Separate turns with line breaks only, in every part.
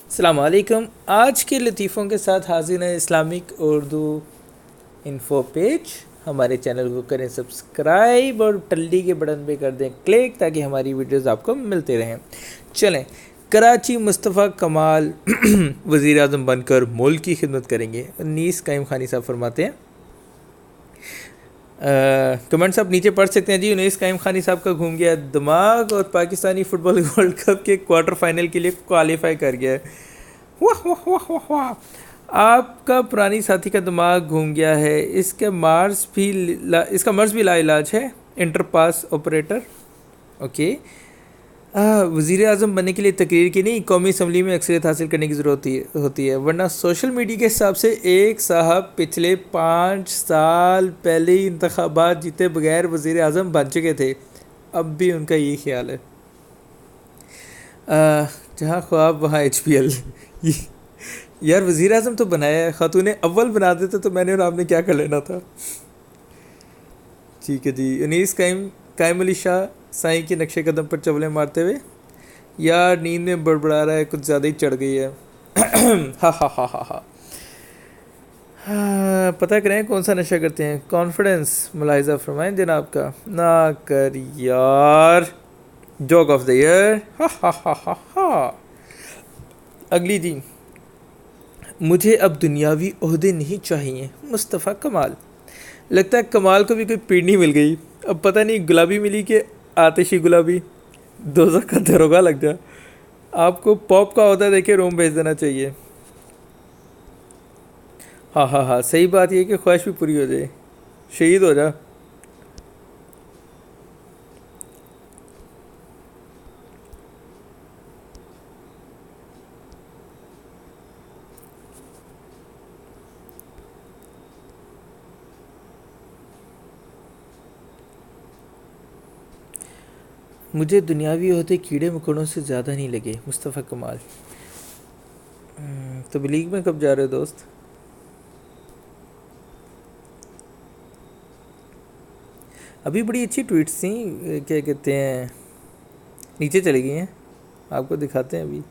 अस्सलाम वालेकुम। आज के लतीफ़ों के साथ हाजिर है इस्लामिक उर्दू इन्फो पेज। हमारे चैनल को करें सब्सक्राइब और टल्ली के बटन पे कर दें क्लिक ताकि हमारी वीडियोस आपको मिलते रहें। चलें, कराची मुस्तफ़ा कमाल वज़ीर आज़म बनकर मुल्क की खिदमत करेंगे। उन्नीस कायम खानी साहब फरमाते हैं। कमेंट्स आप नीचे पढ़ सकते हैं जी। उन्नीस कायम खानी साहब का घूम गया दिमाग और पाकिस्तानी फ़ुटबॉल वर्ल्ड कप के क्वार्टर फाइनल के लिए क्वालिफाई कर गया है। वाह वाह वाह वाह वाह। आपका पुरानी साथी का दिमाग घूम गया है। इसका मर्ज भी लाइलाज है। Inter pass operator. ओके। वज़ीर आज़म बनने के लिए तकरीर की नहीं, कौमी असम्बली में अक्सरियत हासिल करने की ज़रूरत होती है। वरना सोशल मीडिया के हिसाब से एक साहब पिछले 5 साल पहले ही इंतखाबात जीते बगैर वज़ीर आज़म बन चुके थे। अब भी उनका यही ख्याल है। जहाँ ख्वाब वहाँ HPL। यार वज़ीर आज़म तो बनाया है, खातून अव्वल बना देते तो मैंने और आपने क्या कर लेना था। ठीक है जी। उन्नीस कायम अली शाह साईं के नक्शे कदम पर चवले मारते हुए, यार नींद में बड़बड़ा रहा है, कुछ ज़्यादा ही चढ़ गई है। हा हा हा हा हा। पता करें कौन सा नशा करते हैं। कॉन्फिडेंस मुलाहिजा फरमाएं जनाब का ना कर यार। Joke of the year. हा हा हा हा हा। अगली जी। मुझे अब दुनियावी ओहदे नहीं चाहिए, मुस्तफ़ा कमाल। लगता है कमाल को भी कोई पीढ़नी मिल गई। अब पता नहीं गुलाबी मिली कि आतिशी गुलाबी। दोज़ख का दरोगा लग जा। आपको पॉप का ओहदा देके रोम भेज देना चाहिए। हाँ हाँ हाँ, सही बात यह कि ख्वाहिश भी पूरी हो जाए। शहीद हो जा। मुझे दुनियावी ओहदे कीड़े मकोड़ों से ज़्यादा नहीं लगे, मुस्तफ़ा कमाल। तबलीग में कब जा रहे हो दोस्त? अभी बड़ी अच्छी ट्वीट्स थी, क्या कहते हैं, नीचे चली गई हैं। आपको दिखाते हैं अभी।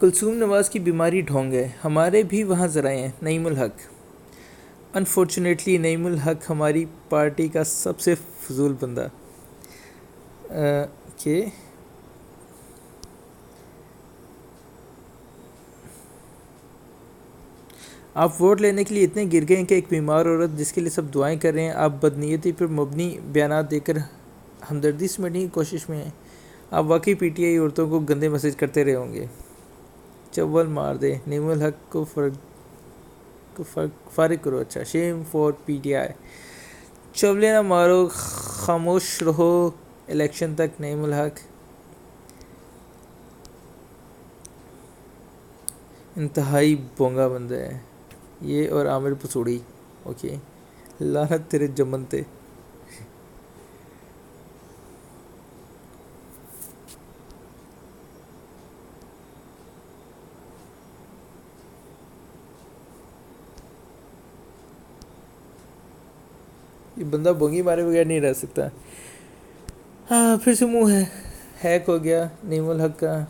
कुलसूम नवाज़ की बीमारी ढोंग है, हमारे भी वहाँ ज़राए हैं। नईमुल हक। अनफॉर्चुनेटली नईमुल हक हमारी पार्टी का सबसे फजूल बंदा। के आप वोट लेने के लिए इतने गिर गए हैं कि एक बीमार औरत जिसके लिए सब दुआएं कर रहे हैं, आप बदनीयती पर मबनी बयान देकर हमदर्दी समेटने की कोशिश में हैं। आप वाकई PTI औरतों को गंदे मैसेज करते रहे होंगे। चव्वल मार दे, नईमुल हक को फारिग करो। अच्छा, शेम फॉर PTI। चवले ना मारो, खामोश रहो इलेक्शन तक। नईमुल हक इंतहाई बोंगा बंदा है ये। और आमिर पसूड़ी। ओके, लानत तेरे जमनते। ये बंदा बोंगी मारे बगैर नहीं रह सकता। हाँ, फिर से मुंह है हैक हो गया नईमुल हक का।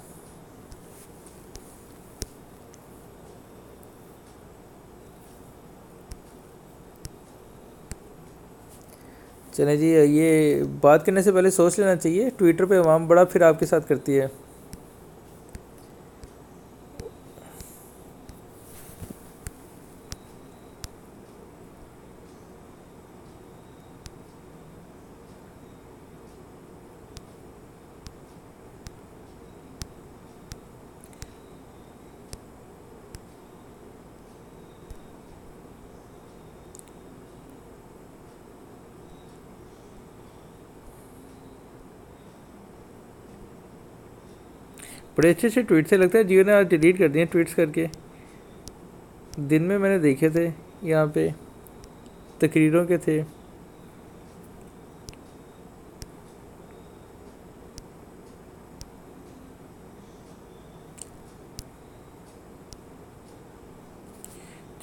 चले जी, ये बात करने से पहले सोच लेना चाहिए। ट्विटर पे अवाम बड़ा फिर आपके साथ करती है। बड़े अच्छे अच्छे ट्वीट से लगता है जियो ने आज डिलीट कर दिए ट्वीट्स करके। दिन में मैंने देखे थे यहाँ पे, तकरीरों के थे।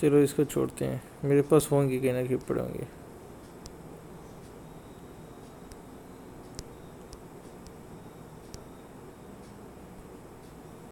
चलो इसको छोड़ते हैं, मेरे पास होंगे कहीं ना कहीं पड़े होंगे।